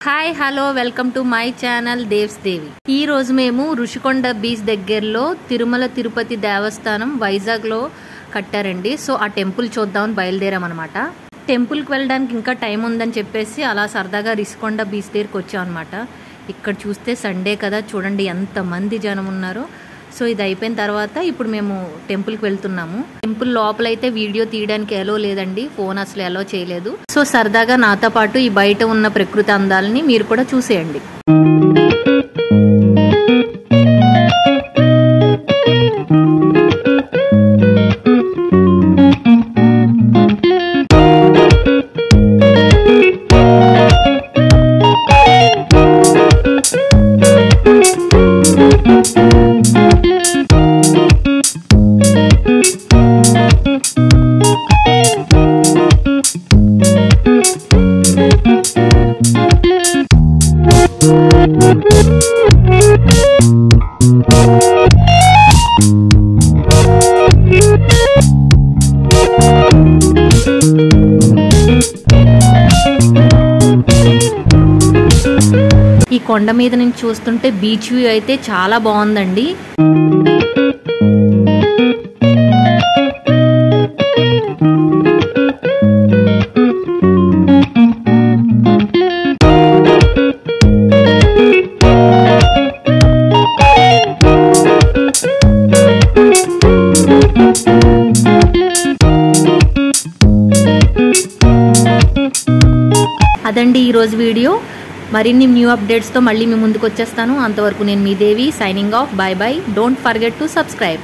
Hi hello welcome to my channel Devs Devi. ఈ రోజు మేము రుషికొండ బీచ్ దగ్గరలో తిరుమల తిరుపతి దేవస్థానం వైజాగ్ లో కట్టారండి. సో ఆ టెంపుల్ చూద్దామని బయలుదేరాం అనమాట. టెంపుల్ కి వెళ్ళడానికి ఇంకా టైం ఉందని చెప్పేసి అలా సరదాగా రుషికొండ బీచ్ దగ్గరికి వచ్చాం అనమాట. ఇక్కడ చూస్తే సండే కదా, చూడండి ఎంత మంది జనం ఉన్నారు. సో ఇది అయిపోయిన తర్వాత ఇప్పుడు మేము టెంపుల్కి వెళ్తున్నాము. టెంపుల్ లోపలైతే వీడియో తీయడానికి ఎలో లేదండి, ఫోన్ అసలు ఎలో చేయలేదు. సో సరదాగా నాతో పాటు ఈ బయట ఉన్న ప్రకృతి అందాలని మీరు కూడా చూసేయండి. ఈ కొండ మీద నుంచి చూస్తుంటే బీచ్ వ్యూ అయితే చాలా బాగుందండి. అదండి ఈరోజు వీడియో. మరిన్ని న్యూ అప్డేట్స్తో మళ్ళీ మీ ముందుకు వచ్చేస్తాను. అంతవరకు నేను మీ Devi, signing off. Bye bye. Don't forget to subscribe.